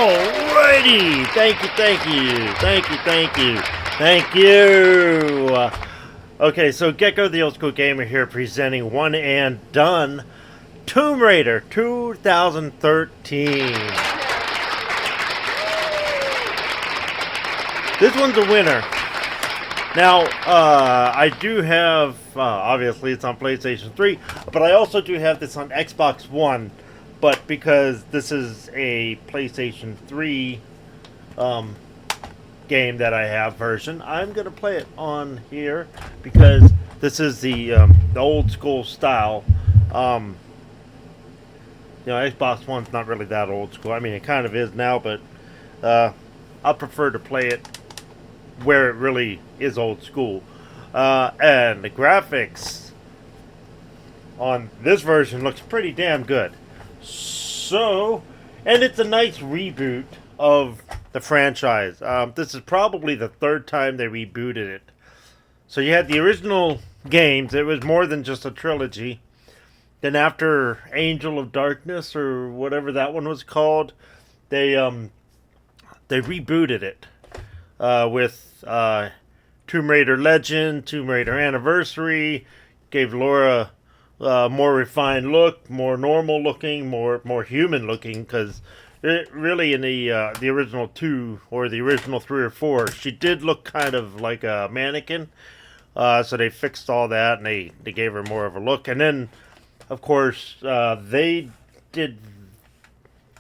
Alrighty! Thank you, thank you, thank you, thank you, thank you! Okay, so Gecko the Old School Gamer here presenting One and Done Tomb Raider 2013. This one's a winner. Now, I do have, obviously it's on PlayStation 3, but I also do have this on Xbox One. But because this is a PlayStation 3 game that I have version, I'm going to play it on here because this is the old school style. Xbox One's not really that old school. I mean, it kind of is now, but I prefer to play it where it really is old school. And the graphics on this version looks pretty damn good. So, and it's a nice reboot of the franchise. This is probably the third time they rebooted it. So you had the original games. It was more than just a trilogy. Then after Angel of Darkness, or whatever that one was called, they rebooted it with Tomb Raider Legend, Tomb Raider Anniversary, gave Laura more refined look, more normal looking, more human looking, because really in the original 2 or the original 3 or 4, she did look kind of like a mannequin. So they fixed all that and they gave her more of a look. And then, of course, they did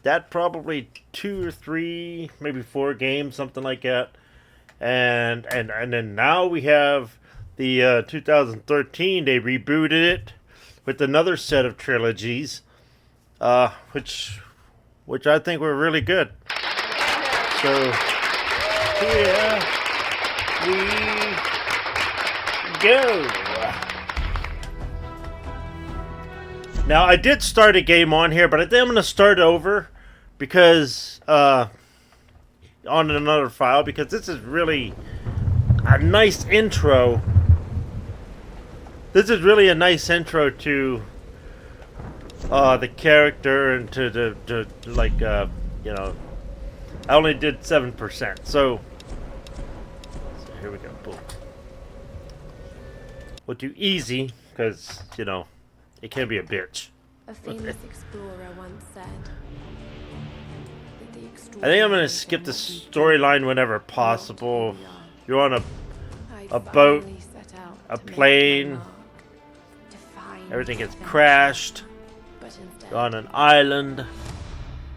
that probably 2 or 3, maybe 4 games, something like that. And then now we have the 2013. They rebooted it with another set of trilogies, which I think were really good. So here we go. Now I did start a game on here, but I think I'm going to start over because on another file, because this is really a nice intro. This is really a nice intro to the character and to I only did 7%. So here we go. Boom. We'll do easy because, it can be a bitch. A famous explorer once said that the I think I'm going to skip the storyline whenever possible. You're on a boat, a plane. Everything gets crashed. You're on an island.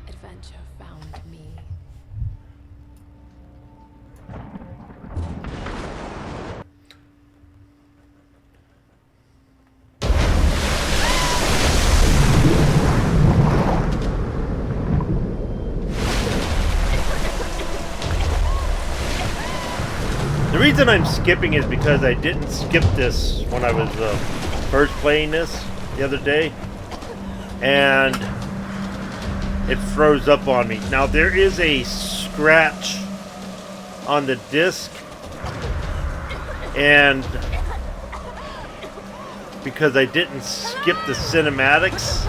Adventure found me. The reason I'm skipping is because I didn't skip this when I was first playing this the other day, and it froze up on me. Now there is a scratch on the disc, and because I didn't skip the cinematics,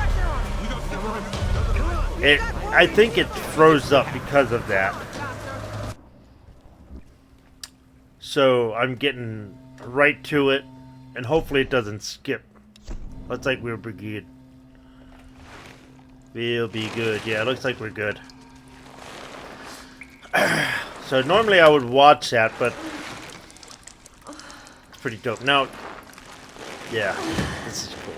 I think it froze up because of that. So I'm getting right to it, and hopefully it doesn't skip. Looks like we're good. We'll be good. Yeah, it looks like we're good. So normally I would watch that, but it's pretty dope. Now, yeah, this is cool.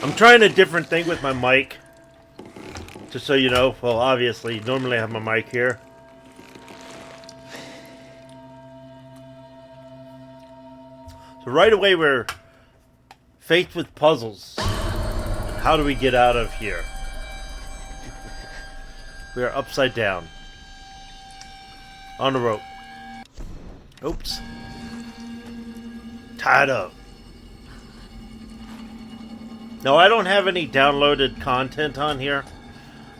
I'm trying a different thing with my mic. Just so you know, well, obviously, normally I have my mic here. So right away we're faced with puzzles. How do we get out of here? We are upside down. On the rope. Oops. Tied up. No, I don't have any downloaded content on here.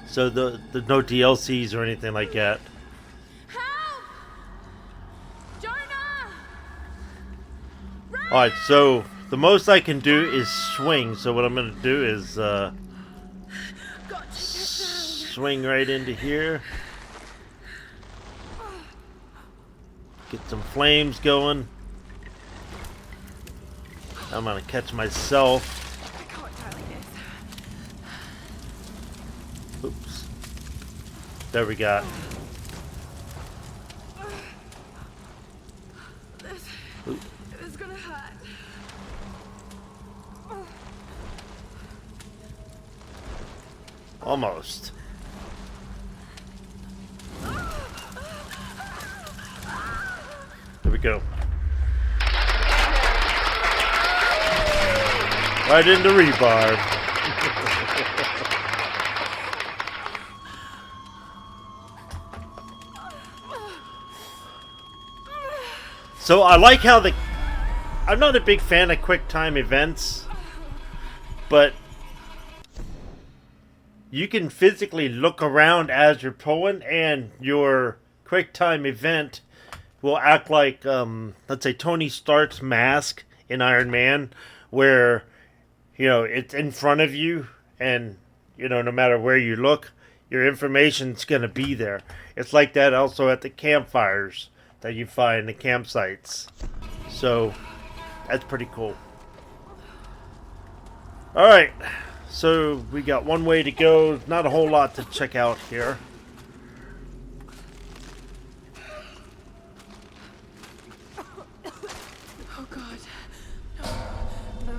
So there's no DLCs or anything like that. Alright, so the The most I can do is swing. So what I'm gonna do is swing right into here. Get some flames going. I'm gonna catch myself. Oops. There we got. It's gonna hurt. Almost. There we go. Right into rebarb. So I like how I'm not a big fan of quick time events, but you can physically look around as you're pulling, and your quick time event will act like, let's say, Tony Stark's mask in Iron Man, where, you know, it's in front of you, and, you know, no matter where you look, your information's going to be there. It's like that also at the campfires that you find, the campsites. So, that's pretty cool. Alright, so we got one way to go. Not a whole lot to check out here. Oh God. No.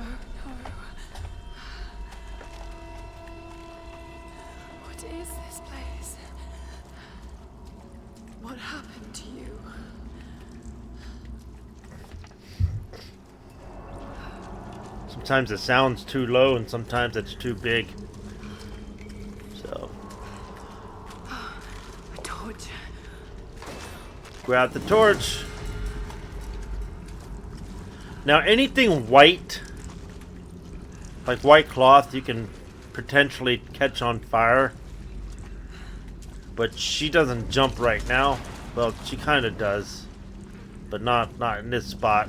What is this place? What happened to you? Sometimes the sound's too low and sometimes it's too big. So, A torch. grab the torch. Now anything white, like white cloth, you can potentially catch on fire. But she doesn't jump right now. Well, she kind of does, but not in this spot.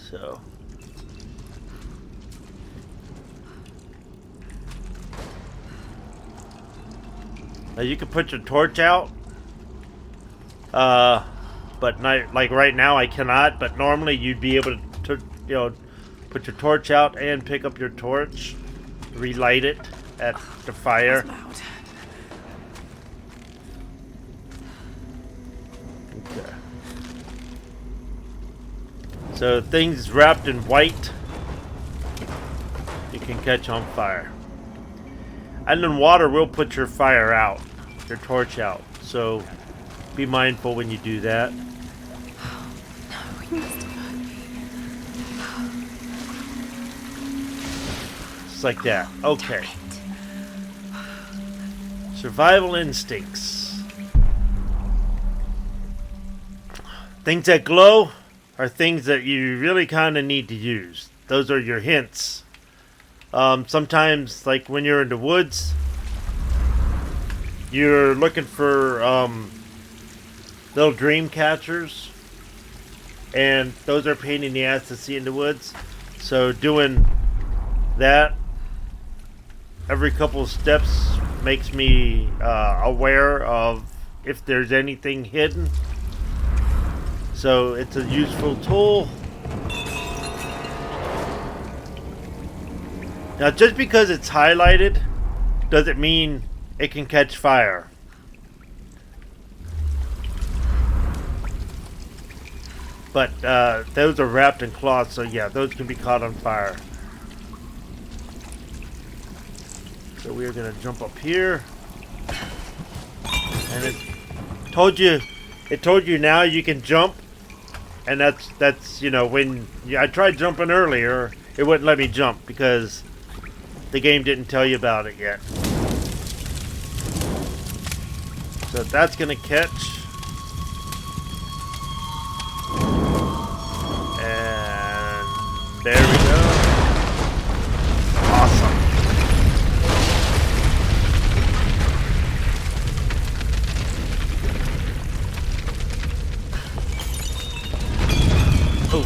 So, now you can put your torch out, but not, like right now I cannot. But normally you'd be able to, you know, put your torch out and pick up your torch, relight it at the fire. That's loud. Okay. So things wrapped in white, you can catch on fire. And then water will put your fire out, your torch out. So be mindful when you do that. We must have heard. Just like that. Okay. Survival instincts. Things that glow are things that you really kind of need to use. Those are your hints. Sometimes, like when you're in the woods, you're looking for little dream catchers, and those are a pain in the ass to see in the woods. So doing that every couple of steps makes me aware of if there's anything hidden. So it's a useful tool. Now, just because it's highlighted doesn't mean it can catch fire. But those are wrapped in cloth, so yeah, those can be caught on fire. So we are going to jump up here. And it told you now you can jump. And that's you know, when I tried jumping earlier, it wouldn't let me jump because the game didn't tell you about it yet. So that's gonna catch. And there we go. Awesome. Oh.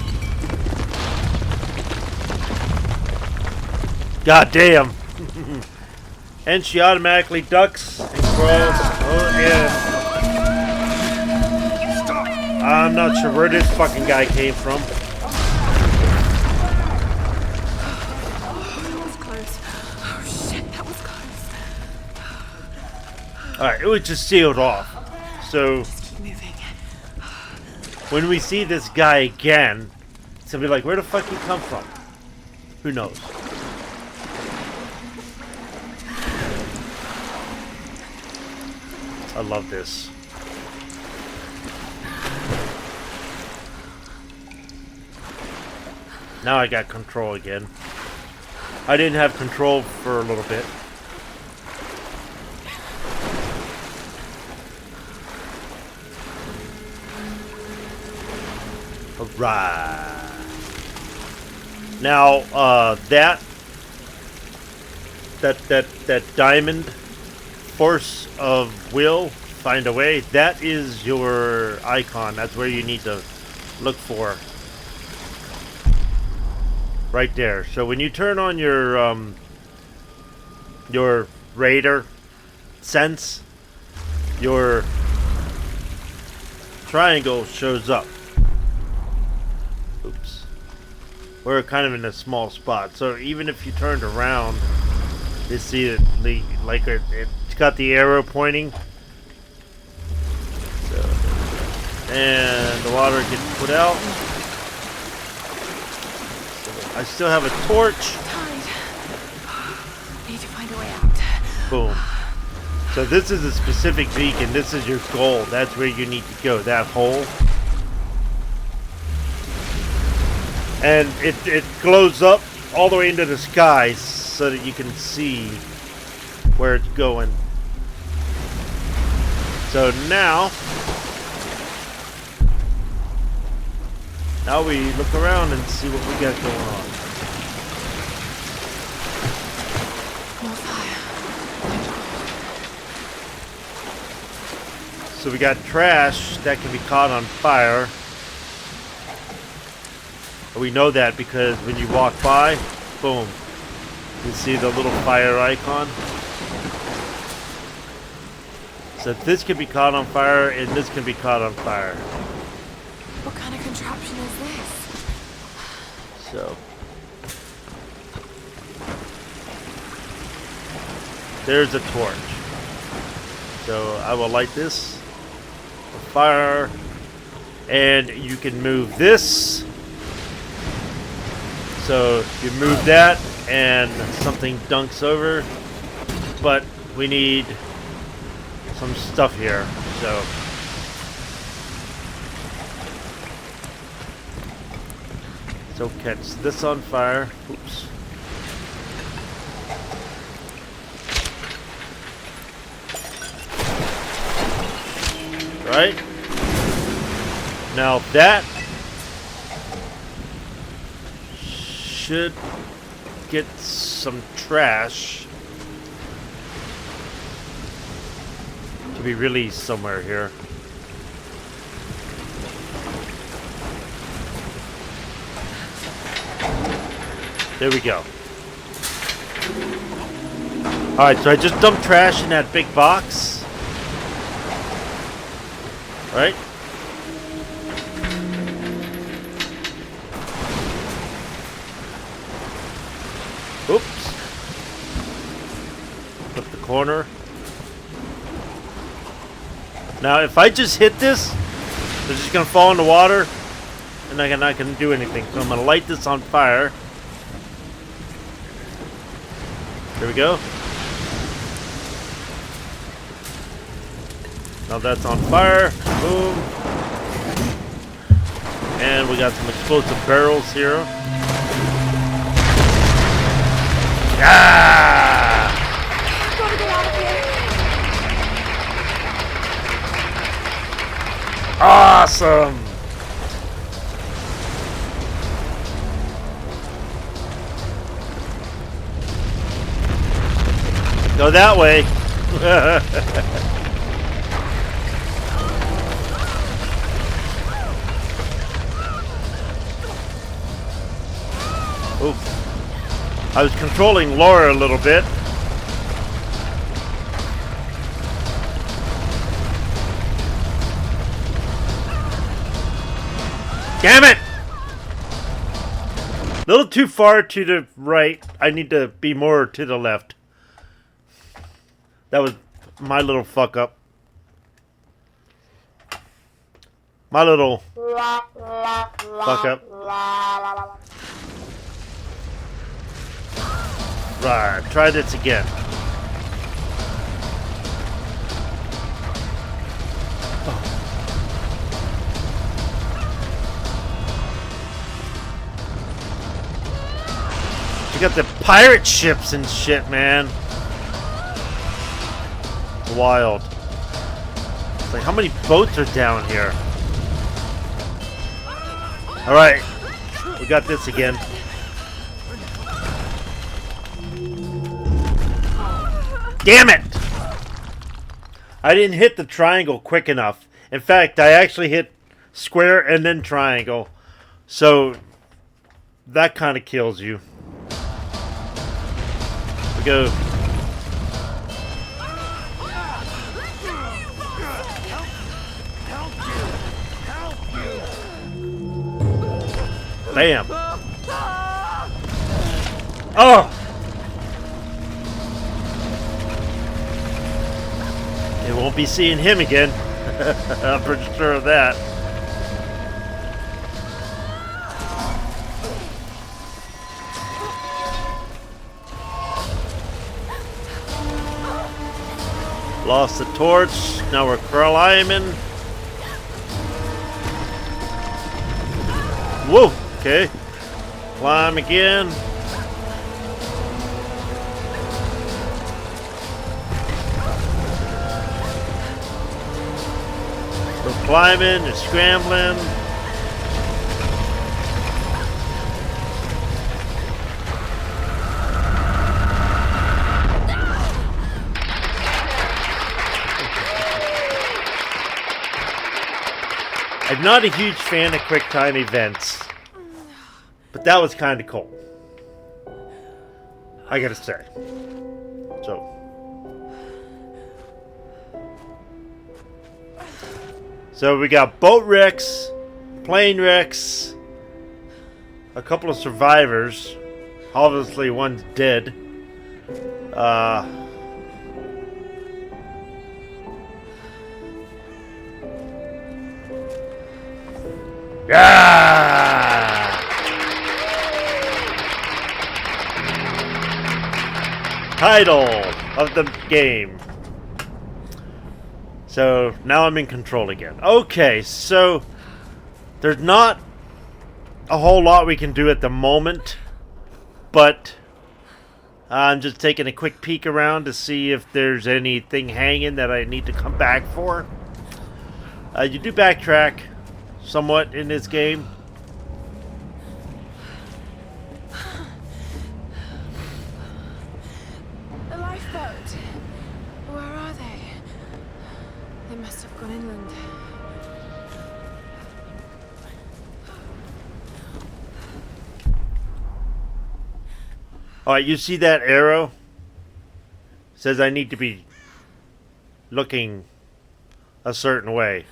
God damn. And she automatically ducks and crawls. Oh, and I'm not sure where this fucking guy came from. That was close. Oh shit, that was close. Alright, it was just sealed off. So Just keep moving. when we see this guy again, it's gonna be like, where the fuck he come from? Who knows? I love this. Now I got control again. I didn't have control for a little bit. Alright. Now, that diamond force of will, find a way, that is your icon. That's where you need to look for. Right there. So when you turn on your radar sense, your triangle shows up. Oops. We're kind of in a small spot. So even if you turned around, you see it like it's got the arrow pointing. So, and the water gets put out. I still have a torch. Tide. Need to find a way out. Boom. So this is a specific beacon. This is your goal. That's where you need to go. That hole. And it glows up all the way into the sky so that you can see where it's going. So now we look around and see what we got going on. More fire. So we got trash that can be caught on fire. We know that because when you walk by, boom, you see the little fire icon. So this can be caught on fire and this can be caught on fire. What kind of contraption is this? So there's a torch. So I will light this fire, and you can move this. So you move that and something dunks over, but we need some stuff here. So catch this on fire. Oops. Right? Now that should get some trash to be released somewhere here. There we go. Alright, so I just dumped trash in that big box. Right? Oops. Flip the corner. Now, if I just hit this, they're just going to fall in the water, and I'm not going to do anything. So I'm going to light this on fire. There we go. Now that's on fire. Boom. And we got some explosive barrels here. Ah! Gotta get out of here. Awesome! Go that way. Oops. I was controlling Laura a little bit. Damn it! A little too far to the right. I need to be more to the left. That was my little fuck up. My little fuck up. Right, try this again. You got the pirate ships and shit, man. Wild. It's like, how many boats are down here? Alright. We got this again. Damn it! I didn't hit the triangle quick enough. In fact, I actually hit square and then triangle. So, that kind of kills you. We go. Bam! Oh! They won't be seeing him again. I'm pretty sure of that. Lost the torch. Now we're climbing. Whoa! Okay. Climb again. We're climbing and scrambling. I'm not a huge fan of quick time events. But that was kind of cool. I gotta say. So we got boat wrecks, plane wrecks, a couple of survivors. Obviously one's dead. Yeah! Title of the game. So now I'm in control again. Okay, so there's not a whole lot we can do at the moment, but I'm just taking a quick peek around to see if there's anything hanging that I need to come back for. You do backtrack somewhat in this game. The lifeboat. Where are they? They must have gone inland. Alright, you see that arrow? Says I need to be looking a certain way.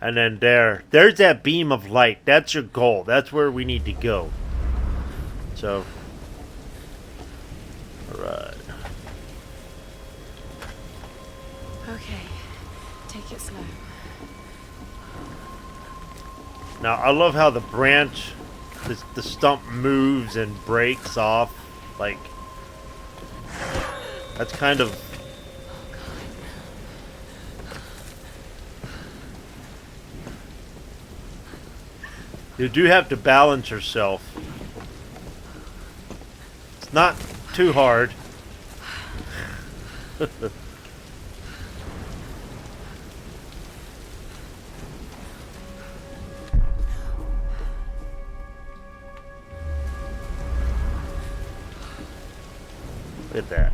And then there's that beam of light. That's your goal. That's where we need to go. So, alright. Okay, take it slow. Now, I love how the branch, the stump moves and breaks off. Like, that's kind of... You do have to balance yourself. It's not too hard. Look at that.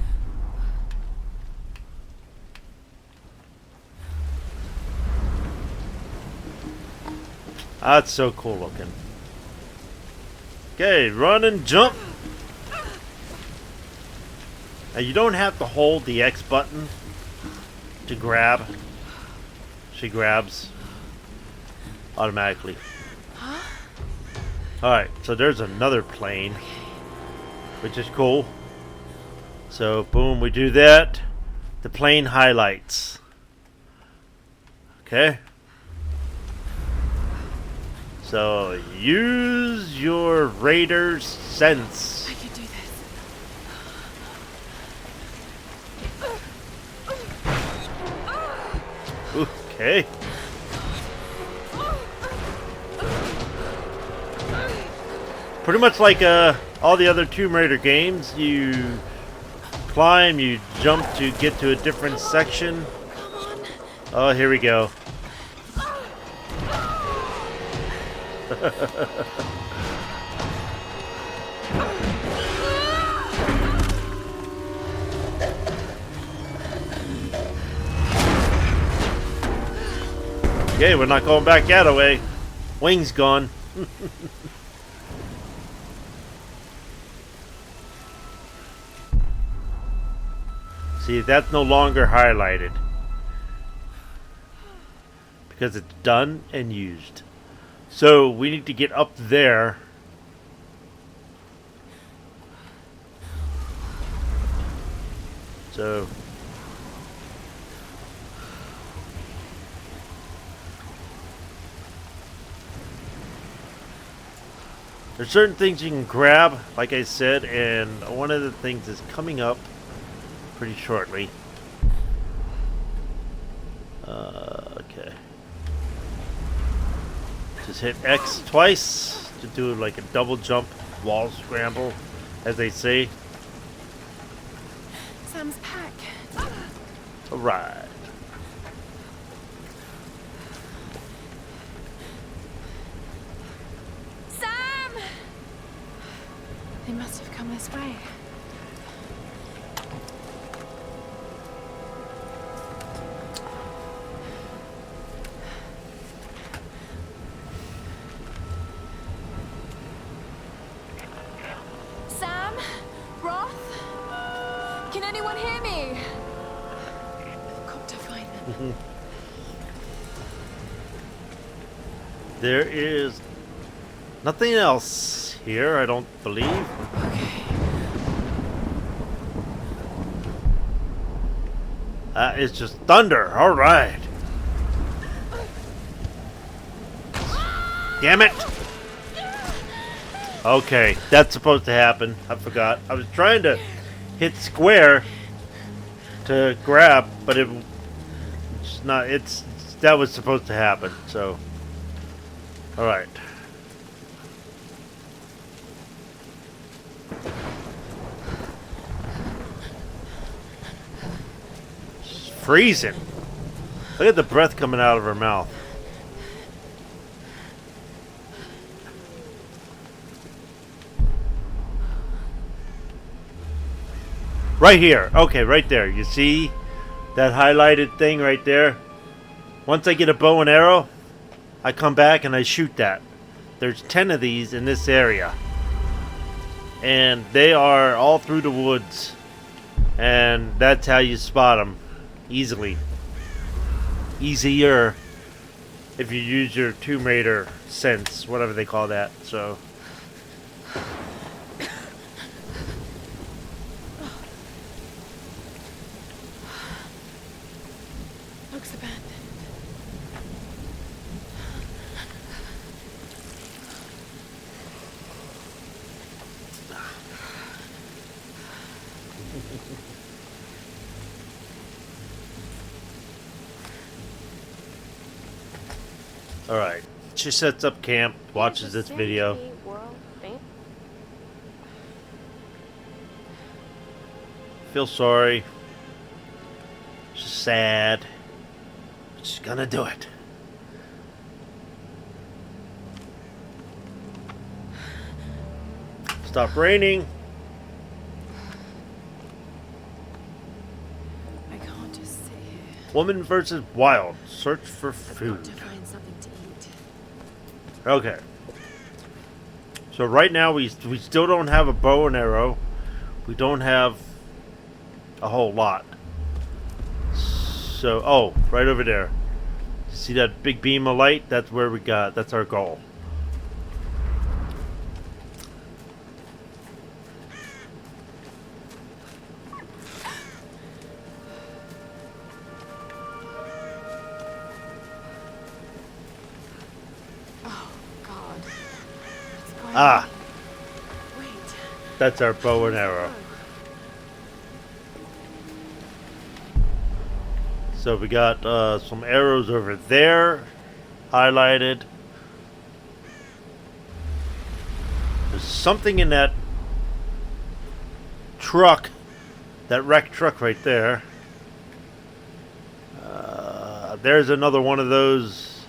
That's so cool looking. Okay, run and jump. Now you don't have to hold the X button to grab. She grabs automatically. Alright, so there's another plane, which is cool. So, boom, we do that. The plane highlights. Okay. So, use your Raider's sense. I can do this. Okay. Pretty much like all the other Tomb Raider games, you climb, you jump to get to a different section. Oh, here we go. Okay, we're not going back that way. Wings gone. See, that's no longer highlighted because it's done and used. So we need to get up there. So there's certain things you can grab, like I said, and one of the things is coming up pretty shortly. Okay. Just hit X twice to do like a double jump wall scramble, as they say. Sam's pack. Alright. Sam! They must have come this way. Sam? Roth? Can anyone hear me? I've got to find them. There is nothing else here, I don't believe. Okay. That is just thunder. Alright. Damn it! Okay, that's supposed to happen. I forgot. I was trying to hit square to grab, but it's not. That was supposed to happen. So, all right. She's freezing. Look at the breath coming out of her mouth. Right here. Okay, right there. You see that highlighted thing right there? Once I get a bow and arrow, I come back and I shoot that. There's 10 of these in this area. And they are all through the woods. And that's how you spot them. Easily. Easier if you use your Tomb Raider sense, whatever they call that. So... Looks abandoned. Alright. She sets up camp, watches this video. Feel sorry. She's sad. She's gonna do it. Stop raining. I can't just sit here. Woman versus wild. Search for I've food. got to find something to eat. Okay. So right now we still don't have a bow and arrow. We don't have a whole lot. So, oh, right over there. See that big beam of light? That's where we got. That's our goal. Oh, God. What's going Ah, on? Wait. that's our bow and arrow. So we got some arrows over there, highlighted. There's something in that truck, that wrecked truck right there. There's another one of those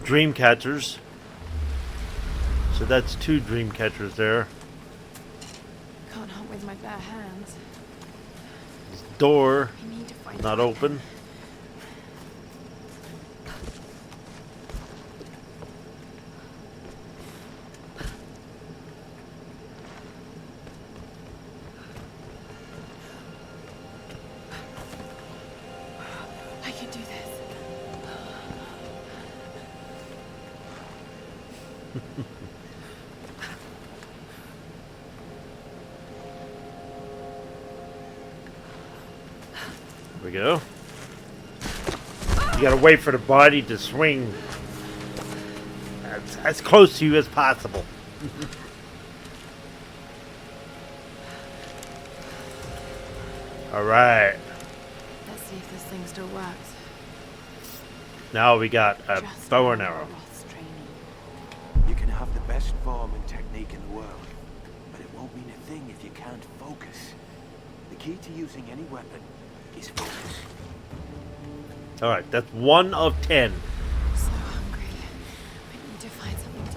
dream catchers. So that's 2 dream catchers there. Can't hunt with my bare hands. This door I need to find not a open. I can do this. There we go. You gotta wait for the body to swing as close to you as possible. Alright. Let's see if this thing still works. Now we got a Just bow and like arrow. Roth's training. You can have the best form and technique in the world, but it won't mean a thing if you can't focus. The key to using any weapon is focus. Alright, that's 1 of 10. I'm so hungry. I need to find something to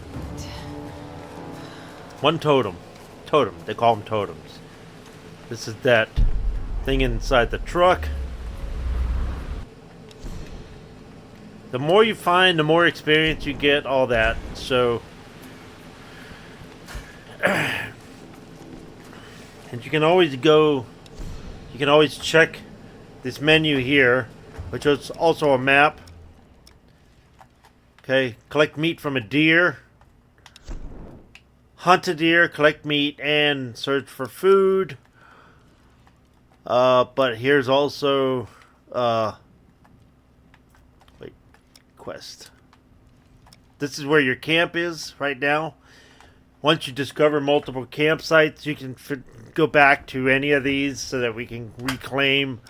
eat. 1 totem. Totem. They call them totems. This is that thing inside the truck. The more you find, the more experience you get, all that. So, and you can always check this menu here, which is also a map. Okay, collect meat from a deer. Hunt a deer, collect meat, and search for food. But here's also quest. This is where your camp is right now. Once you discover multiple campsites, you can go back to any of these so that we can reclaim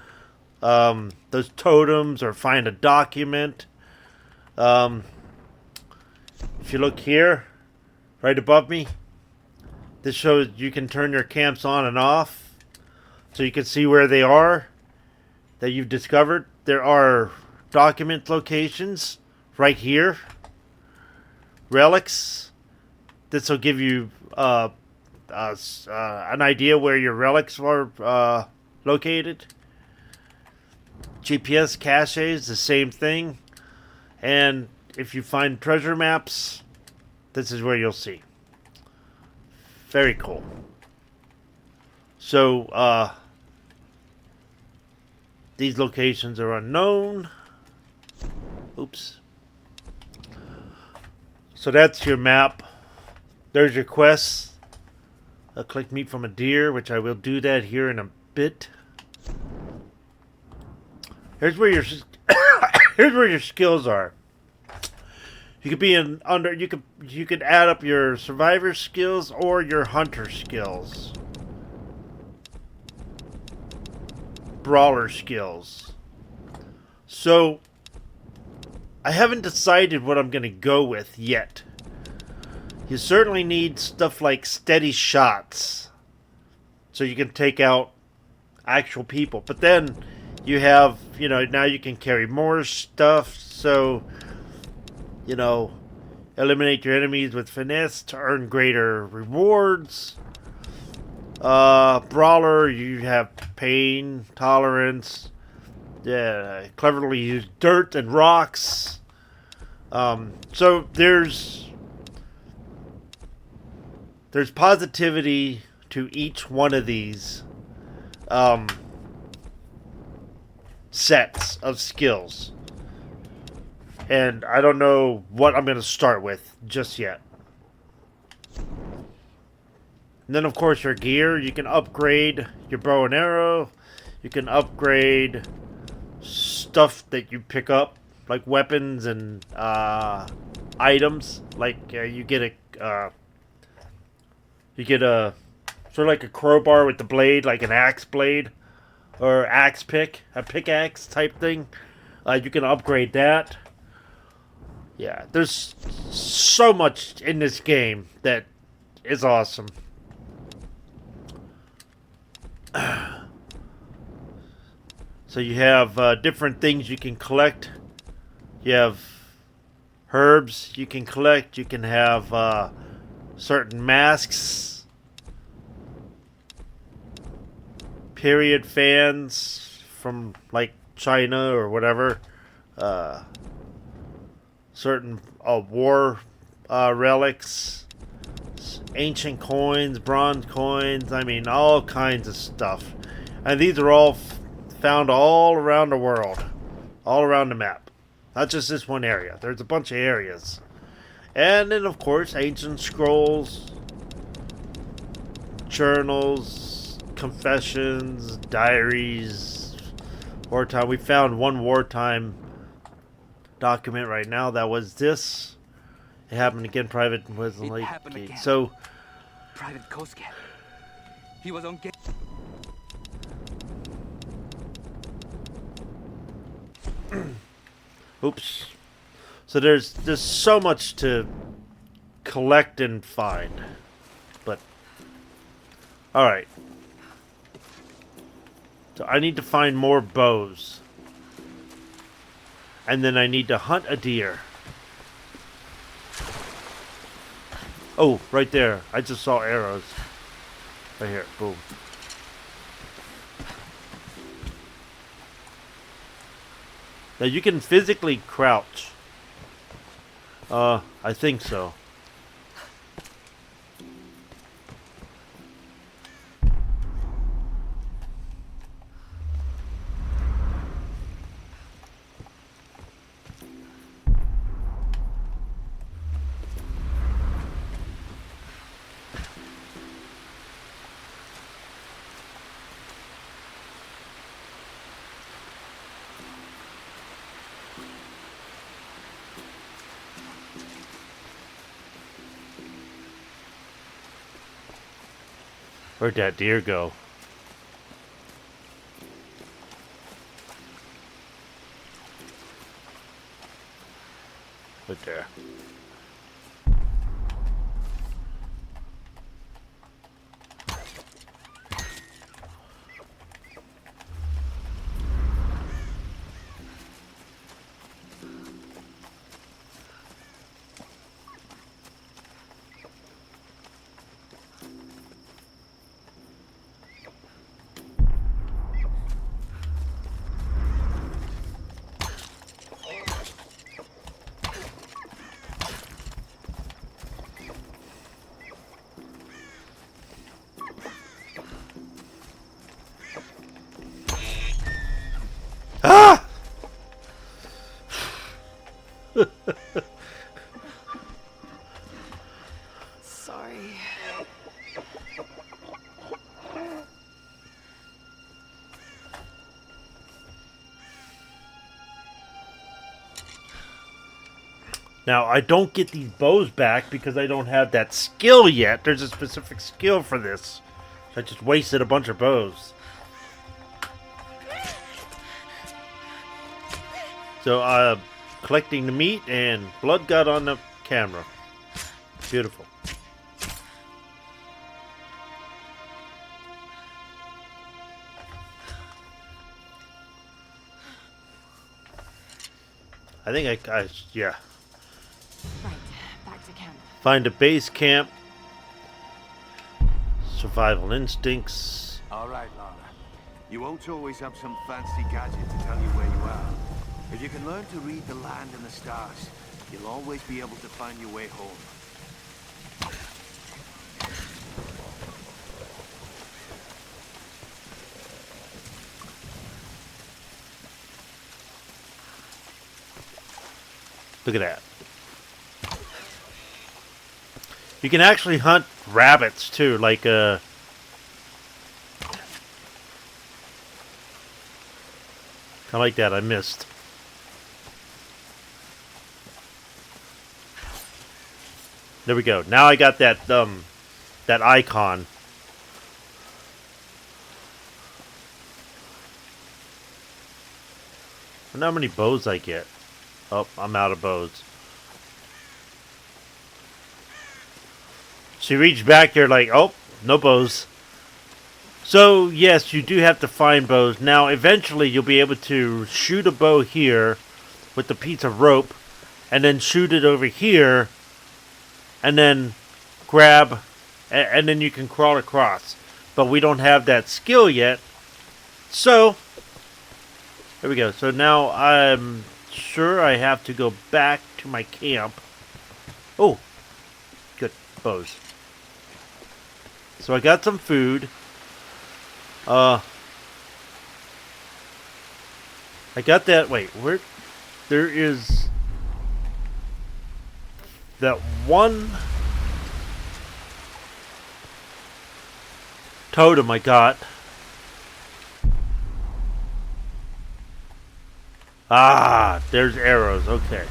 those totems or find a document. If you look here, right above me, this shows you can turn your camps on and off, so you can see where they are that you've discovered. There are document locations right here. Relics. This will give you an idea where your relics are located. GPS caches, the same thing. And if you find treasure maps, this is where you'll see. Very cool. So, these locations are unknown. Oops. So that's your map. There's your quests. Collect meat from a deer, which I will do that here in a bit. Here's where your here's where your skills are. You could be you could add up your survivor skills or your hunter skills. Brawler skills. So I haven't decided what I'm going to go with yet. You certainly need stuff like steady shots, so you can take out actual people. But then you have, now you can carry more stuff, so, eliminate your enemies with finesse to earn greater rewards. Brawler, you have pain, tolerance, cleverly use dirt and rocks. So there's positivity to each one of these sets of skills. And I don't know what I'm going to start with just yet. And then, of course, your gear. You can upgrade your bow and arrow. You can upgrade stuff that you pick up, like weapons and items. Like you get a sort of like a crowbar with the blade, like an axe blade or axe pick, a pickaxe type thing. You can upgrade that. Yeah, there's so much in this game that is awesome. So you have different things you can collect. You have herbs you can collect. You can have certain masks, period fans from like China or whatever. Certain war relics, ancient coins, bronze coins. I mean, all kinds of stuff. And these are all found all around the world, all around the map. Not just this one area. There's a bunch of areas. And then, of course, ancient scrolls, journals, confessions, diaries, wartime. We found one wartime document right now that was this. It happened again. Private was like so. Private Kosuke. He was on game. Oops. So there's so much to collect and find, but all right. So I need to find more bows. And then I need to hunt a deer. Oh, right there. I just saw arrows. Right here. Boom. Now you can physically crouch. I think so. Where'd that deer go? Right there. Ah! Sorry. Now, I don't get these bows back because I don't have that skill yet. There's a specific skill for this. So I just wasted a bunch of bows. So, collecting the meat and blood got on the camera. Beautiful. I think yeah. Right, back to camp. Find a base camp. Survival instincts. All right, Lara. You won't always have some fancy gadget to tell you where you are. If you can learn to read the land and the stars, you'll always be able to find your way home. Look at that. You can actually hunt rabbits too, like I like that. I missed. There we go. Now I got that that icon. I wonder how many bows I get. Oh, I'm out of bows. So you reach back, you're like, oh, no bows. So, yes, you do have to find bows. Now, eventually, you'll be able to shoot a bow here with the piece of rope, and then shoot it over here, and then grab, and then you can crawl across. But we don't have that skill yet. So, there we go. So now I'm sure I have to go back to my camp. Oh, good, bows. So I got some food. I got that. Wait, where? There is that one totem I got. Ah, there's arrows. Okay.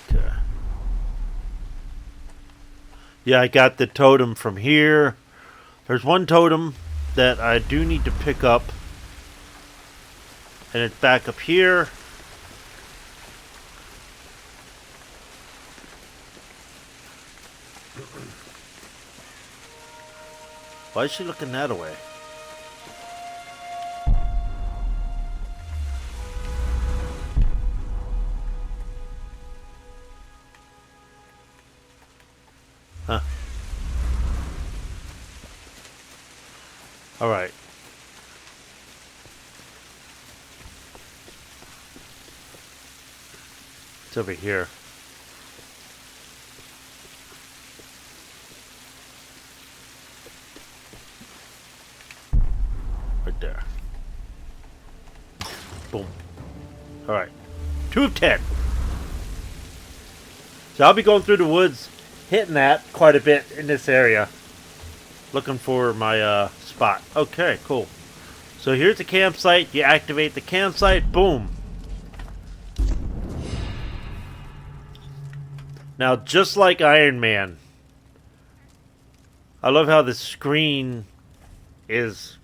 Okay. Yeah, I got the totem from here. There's one totem that I do need to pick up. And it's back up here. Why is she looking that way? Huh. Alright. It's over here. Right there. Boom. Alright. 2 of 10. So I'll be going through the woods, hitting that quite a bit in this area. Looking for my spot. Okay, cool. So here's the campsite. You activate the campsite. Boom. Now, just like Iron Man, I love how the screen is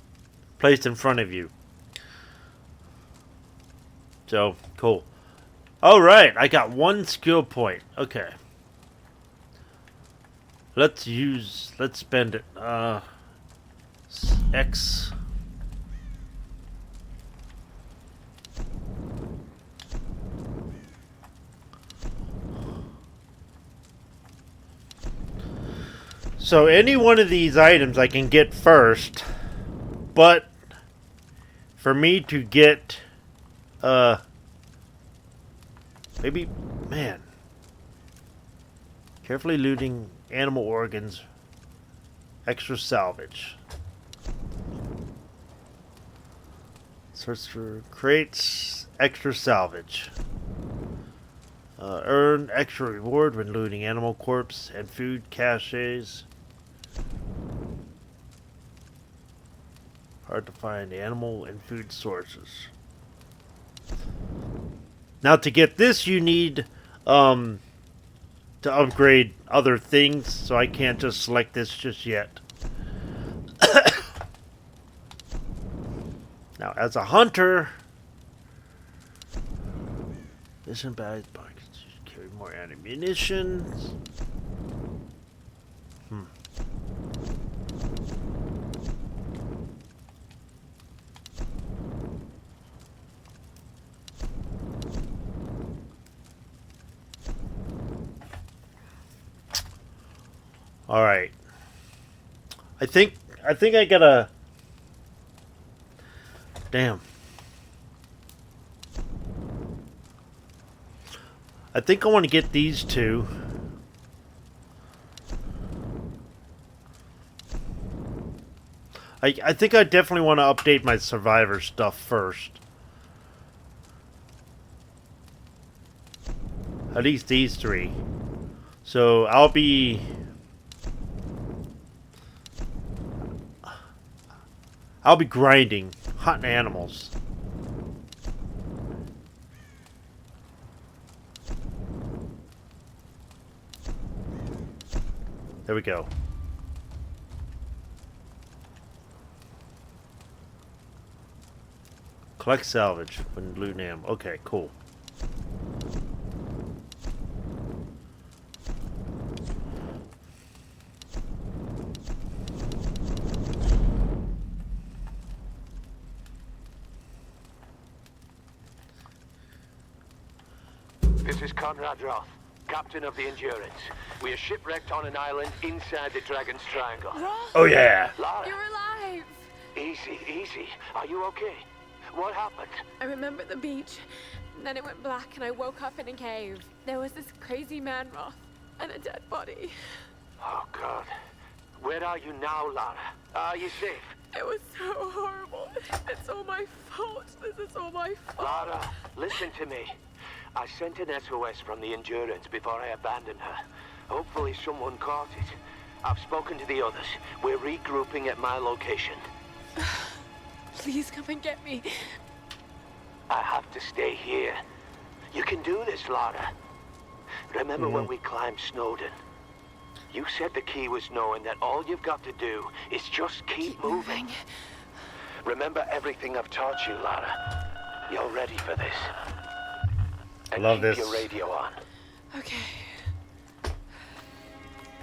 placed in front of you. So, cool. Alright, I got 1 skill point. Okay. Let's spend it. X. So any one of these items I can get first, but for me to get, maybe, man, carefully looting animal organs, extra salvage. Search for crates, extra salvage. Earn extra reward when looting animal corpse and food caches. Hard to find animal and food sources. Now to get this you need to upgrade other things, so I can't just select this just yet. Now as a hunter, mission bags, pockets, carry more ammunition. All right. I think I gotta. Damn. I think I want to get these two. I think I definitely want to update my survivor stuff first. At least these 3. So I'll be grinding, hunting animals. There we go. Collect salvage when looting ammo. Okay, cool. This is Conrad Roth, captain of the Endurance. We are shipwrecked on an island inside the Dragon's Triangle. Roth, Oh yeah. Lara, you're alive! easy, easy. Are you okay? What happened? I remember the beach. Then it went black and I woke up in a cave. There was this crazy man, Roth, and a dead body. Oh, God. Where are you now, Lara? Are you safe? It was so horrible. It's all my fault. This is all my fault. Lara, listen to me. I sent an SOS from the Endurance before I abandoned her. Hopefully someone caught it. I've spoken to the others. We're regrouping at my location. Please come and get me. I have to stay here. You can do this, Lara. Remember when we climbed Snowden? You said the key was knowing that all you've got to do is just keep moving. Remember everything I've taught you, Lara. You're ready for this. And Love keep this. your radio on. Okay.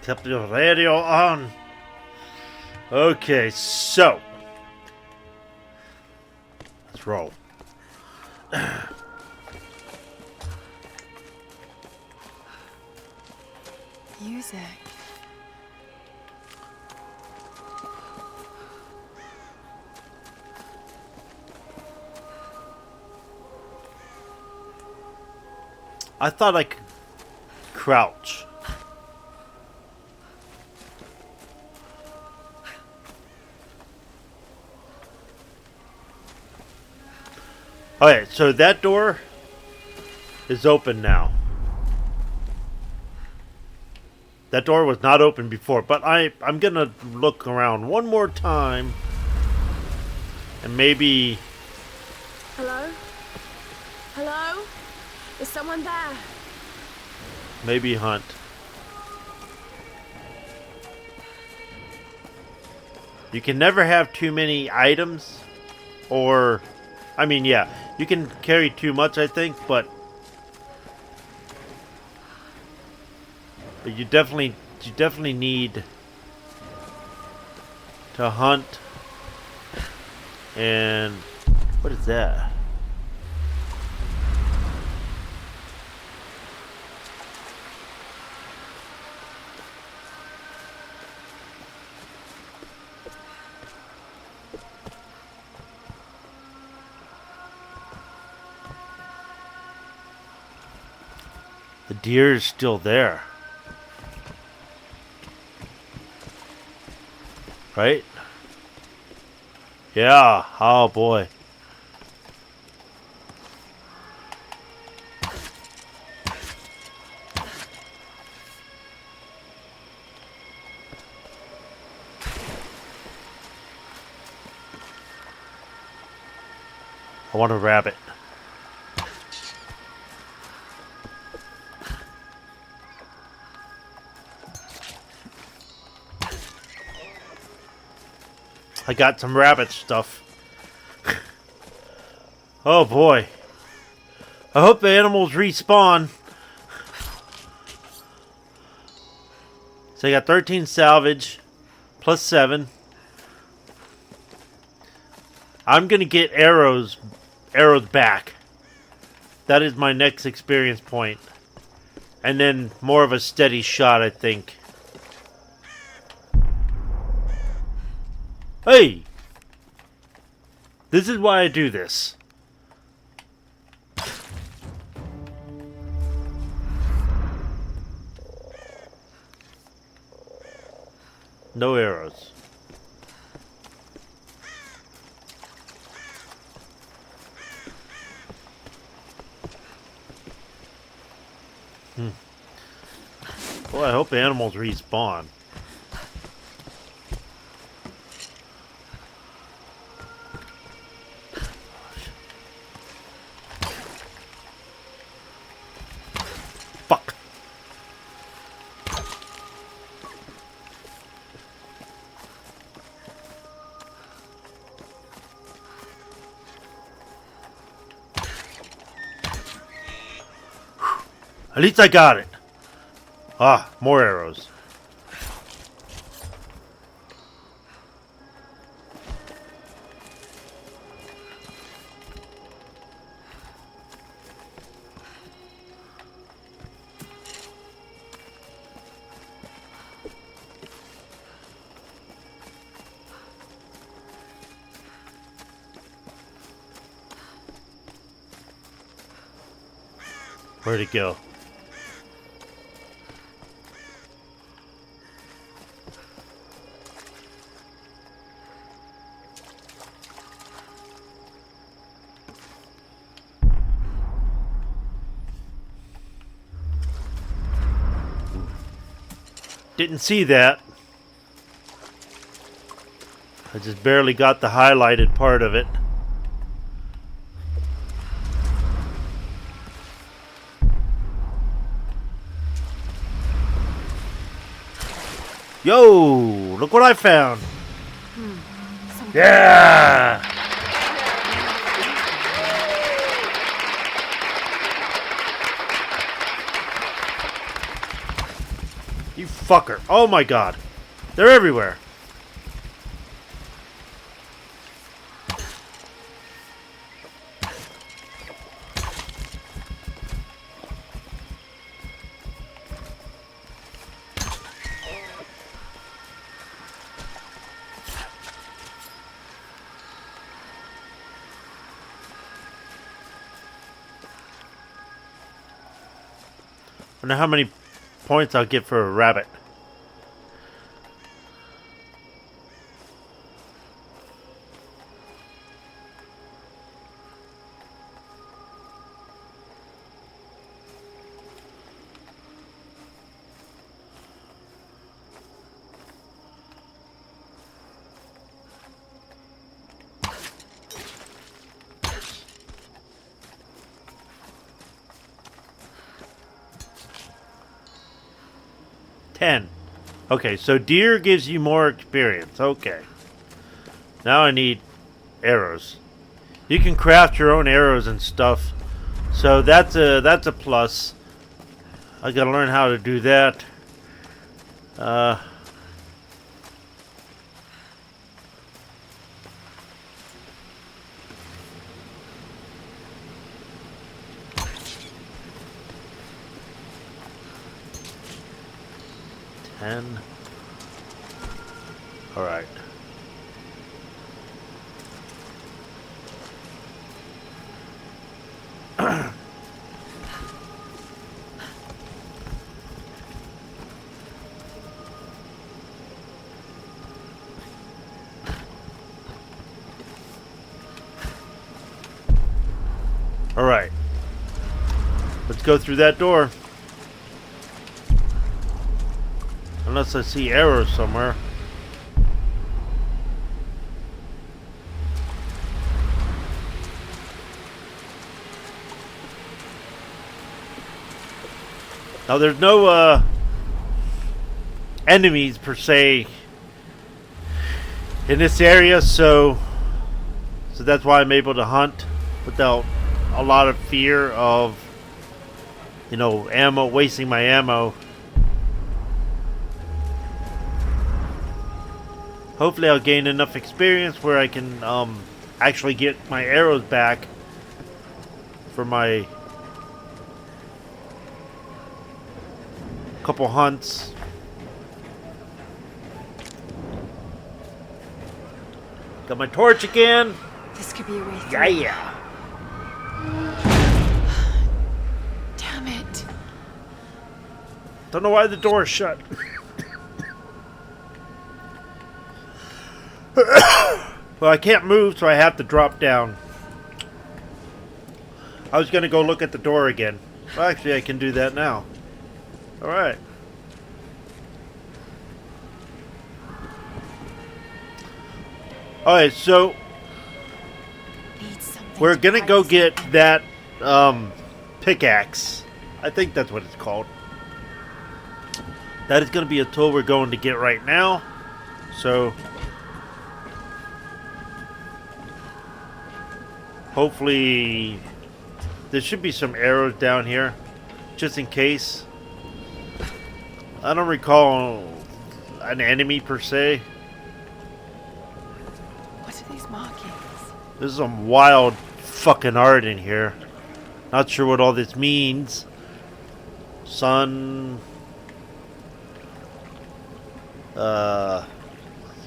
Kept your radio on. Okay, so let's roll. Music. I thought I could crouch. Okay, so that door is open now. That door was not open before, but I'm gonna look around one more time and maybe. Hello? Hello? Is someone there? Maybe hunt. You can never have too many items, or, I mean, yeah, you can carry too much, I think, but you definitely need to hunt. And what is that? The deer is still there. Right? Yeah. Oh boy. I want a rabbit. I got some rabbit stuff. Oh boy. I hope the animals respawn. So I got 13 salvage. Plus 7. I'm gonna get arrows back. That is my next experience point. And then more of a steady shot, I think. Hey! This is why I do this. No arrows. Boy, I hope animals respawn. Fuck. At least I got it. Ah, more arrows. Where'd it go? Didn't see that. I just barely got the highlighted part of it. Yo, look what I found. Yeah. You fucker. Oh my god. They're everywhere. I wonder how many points I'll get for a rabbit. Okay, so deer gives you more experience. Okay. Now I need arrows. You can craft your own arrows and stuff. So that's a plus. I gotta learn how to do that. All right. All right. Let's go through that door. Unless I see arrows somewhere. Now there's no enemies per se in this area, so that's why I'm able to hunt without a lot of fear of, you know, ammo, wasting my ammo. Hopefully I'll gain enough experience where I can actually get my arrows back for my couple hunts. Got my torch again. This could be a way through. Yeah. Damn it. Don't know why the door is shut. Well, I can't move, so I have to drop down. I was going to go look at the door again. Well, actually, I can do that now. Alright. Alright, so Need something we're to gonna fight go this get that pickaxe. I think that's what it's called. That is gonna be a tool we're going to get right now. So hopefully there should be some arrows down here, just in case. I don't recall an enemy per se. What are these markings? There's some wild fucking art in here. Not sure what all this means. Sun.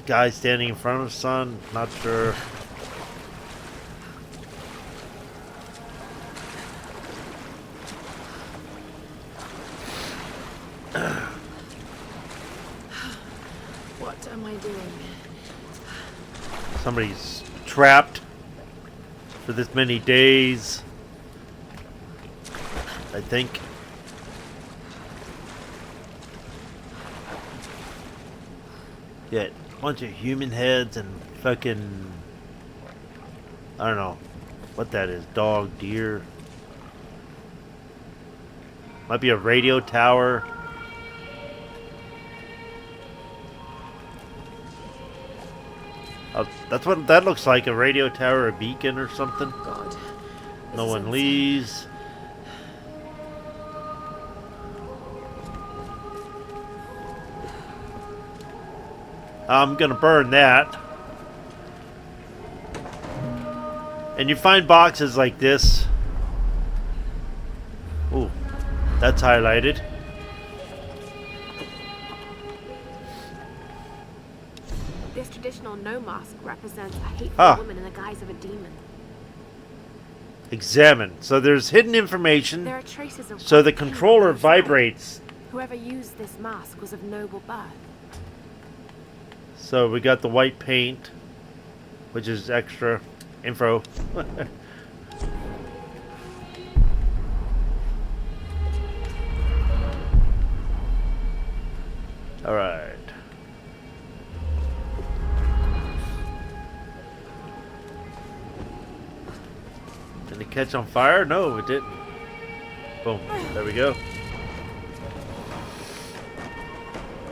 Guy standing in front of the sun. Not sure. What am I doing? Somebody's trapped for this many days, I think. Yeah, a bunch of human heads and fucking, I don't know what that is. Dog, deer. Might be a radio tower. That's what that looks like, a radio tower, a beacon or something. God. No this is one insane. leaves. I'm gonna burn that. And you find boxes like this. Ooh, that's highlighted. This traditional no mask represents a hateful Ah. woman in the guise of a demon. Examine. So there's hidden information. There are traces of So the white paint controller on the side. vibrates. Whoever used this mask was of noble birth. So we got the white paint, which is extra info. All right. Did it catch on fire? No, it didn't. Boom. There we go.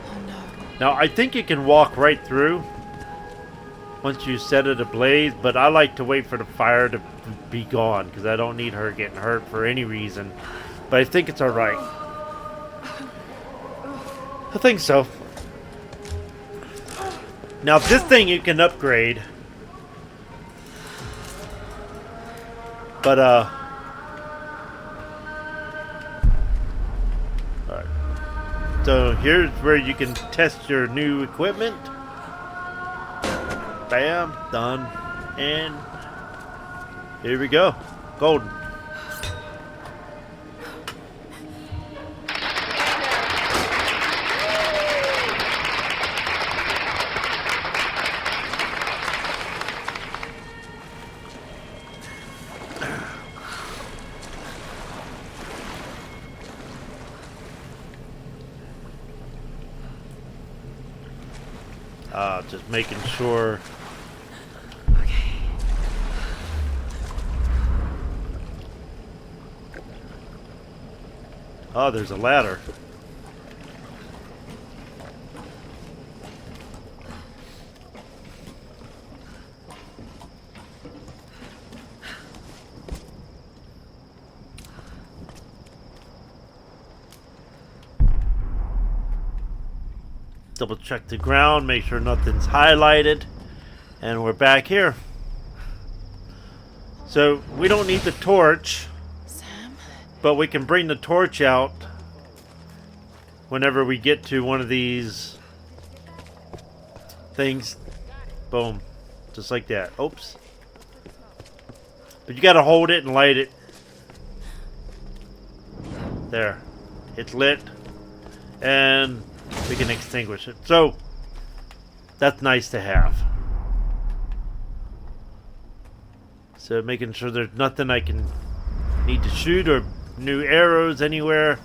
Oh no. Now, I think you can walk right through once you set it ablaze, but I like to wait for the fire to be gone because I don't need her getting hurt for any reason. But I think it's alright. I think so. Now, this thing you can upgrade. But, alright. So, here's where you can test your new equipment. Bam, done. And here we go. Golden. Just making sure. Okay. Oh, there's a ladder. Double check the ground, make sure nothing's highlighted, and we're back here. So we don't need the torch, Sam? but we can bring the torch out whenever we get to one of these things. Boom. Just like that. Oops. But you gotta hold it and light it. There. It's lit. And we can extinguish it. So, that's nice to have. So making sure there's nothing I can need to shoot or new arrows anywhere.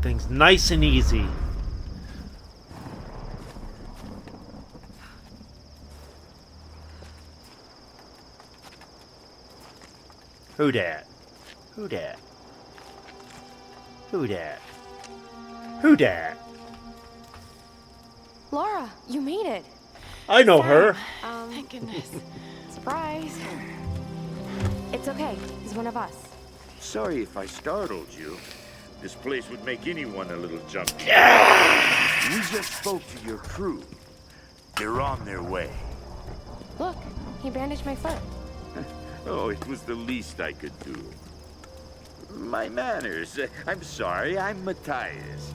things nice and easy. Who dat? Who dat? Who dat? Who dat? Laura, you made it. I know her. Thank goodness. Surprise. It's okay. He's one of us. Sorry if I startled you. This place would make anyone a little jumpy. We just spoke to your crew. They're on their way. Look, he bandaged my foot. Oh, it was the least I could do. My manners. I'm sorry, I'm Matthias.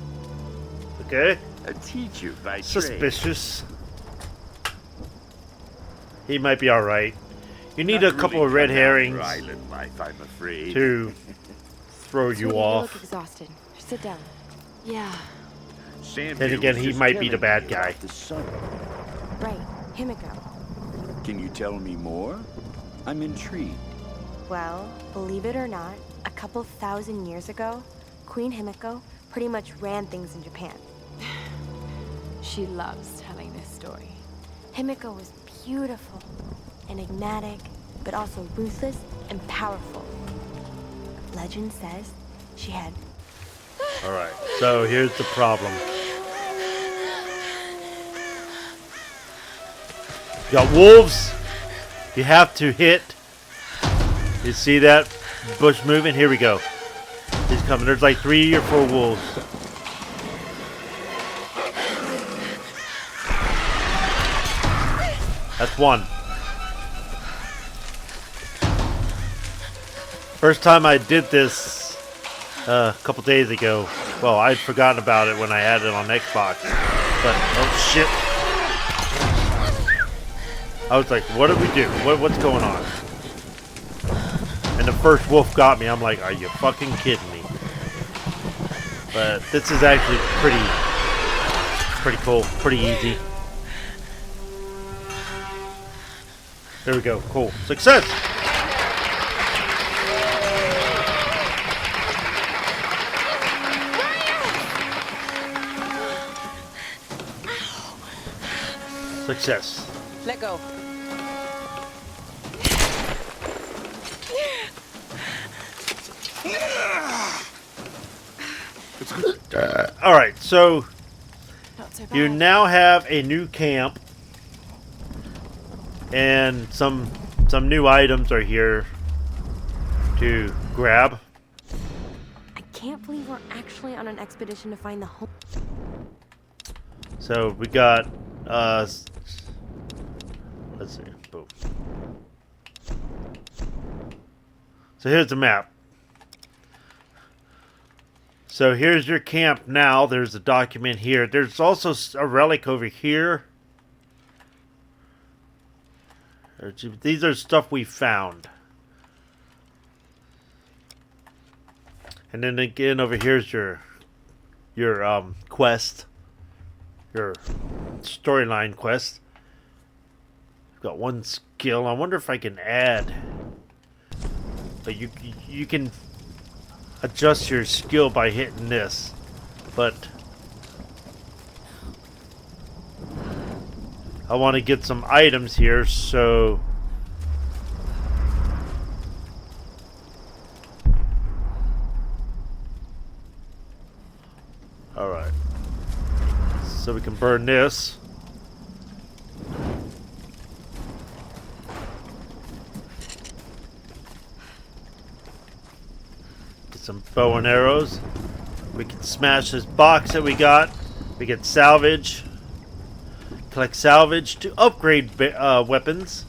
Okay. A teacher by trade. Suspicious. He might be alright. You need Not a couple really of red cut out for herrings island life, I'm afraid. to throw Sweetie, you you off. look exhausted. Sit down. Yeah. Sam Then here again, was he just might be the telling bad me about guy. The sun. Right, Himiko. Can you tell me more? I'm intrigued. Well, believe it or not, a couple thousand years ago, Queen Himiko pretty much ran things in Japan. She loves telling this story. Himiko was beautiful, enigmatic, but also ruthless and powerful. Legend says she had Alright, so here's the problem. You got wolves. You have to hit. You see that bush moving? Here we go. He's coming. There's like 3 or 4 wolves. That's one. First time I did this a couple days ago. Well, I'd forgotten about it when I had it on Xbox. But, oh shit. I was like, what do we do? What's going on? And the first wolf got me. I'm like, are you fucking kidding me? But this is actually pretty cool. Pretty easy. There we go. Cool. Success! Success. Let go. Alright, so Not so bad. you now have a new camp. And some new items are here to grab. I can't believe we're actually on an expedition to find the home. So we got let's see. Boom. So here's the map. So here's your camp now. There's a document here. There's also a relic over here. These are stuff we found. And then again over here's your quest. Your storyline quest. Got one skill. I wonder if I can add. But you can adjust your skill by hitting this. But I want to get some items here, so alright. So we can burn this. Get some bow and arrows. We can smash this box that we got. We get salvage. Collect salvage to upgrade weapons.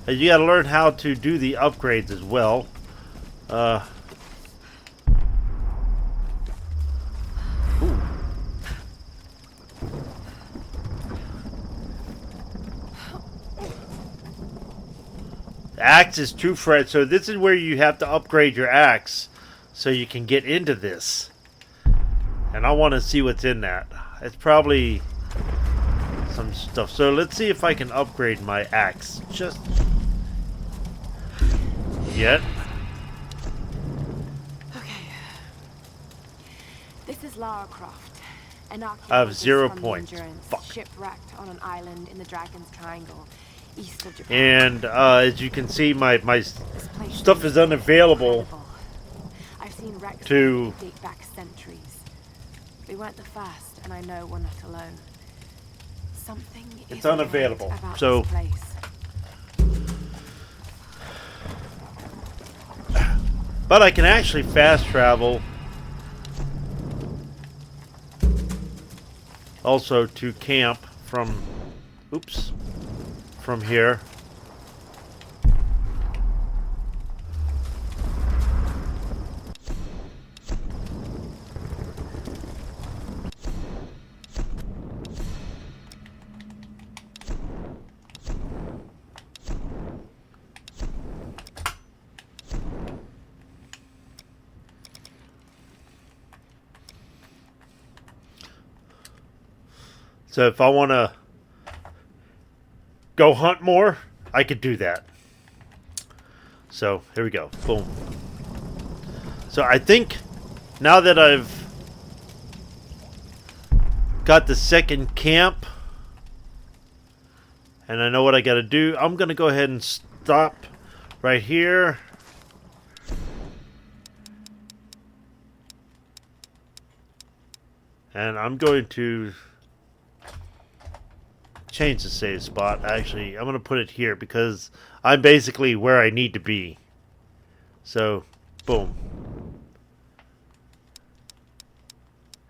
And you gotta learn how to do the upgrades as well. Ooh. The axe is 2 frets, so this is where you have to upgrade your axe so you can get into this. And I want to see what's in that. It's probably some stuff. So let's see if I can upgrade my axe. Just yet. Okay. This This is Lara Croft, an I have archaeologist 0 from the points. Endurance, Fuck. shipwrecked on an island in the Dragon's Triangle, east of Japan. And as you can see, my This place stuff is unavailable. incredible. I've seen wrecks to- that date back centuries. We weren't the first, and I know we're not alone. Something It's isn't unavailable, right about so- this place. But I can actually fast travel also to camp from here. So if I want to go hunt more, I could do that. So here we go. Boom. So I think now that I've got the second camp and I know what I got to do, I'm going to go ahead and stop right here. And I'm going to change the save spot. Actually, I'm going to put it here because I'm basically where I need to be. So, boom.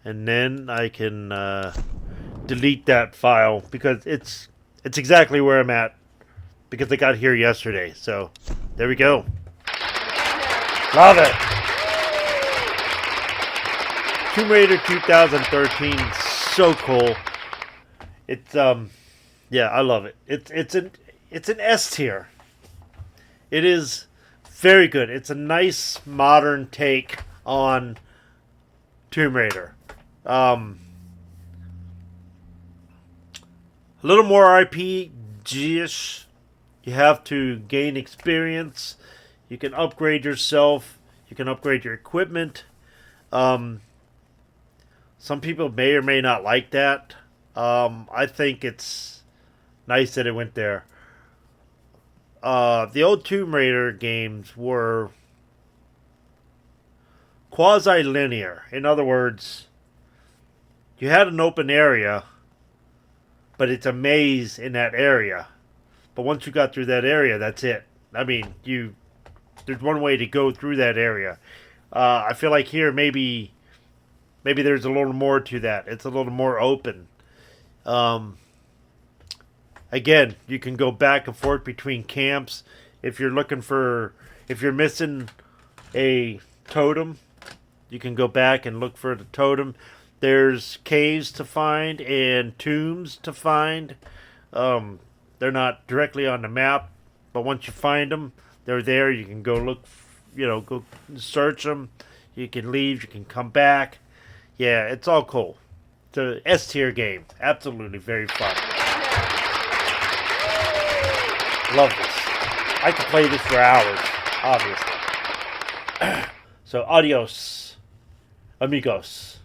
And then I can delete that file because it's exactly where I'm at because I got here yesterday. So, there we go. Love it. Tomb Raider 2013, so cool. It's yeah, I love it. It's an S tier. It is very good. It's a nice modern take on Tomb Raider. A little more RPG-ish. You have to gain experience. You can upgrade yourself. You can upgrade your equipment. Some people may or may not like that. I think it's nice that it went there. The old Tomb Raider games were quasi-linear. In other words, you had an open area, but it's a maze in that area. But once you got through that area, that's it. I mean, there's one way to go through that area. I feel like here maybe there's a little more to that. It's a little more open. Again, you can go back and forth between camps. If you're missing a totem, you can go back and look for the totem. There's caves to find and tombs to find. They're not directly on the map, but once you find them, they're there. You can go look, go search them. You can leave. You can come back. Yeah, it's all cool. It's a S tier game. Absolutely very fun. Love this. I could play this for hours, obviously. So, adios, amigos.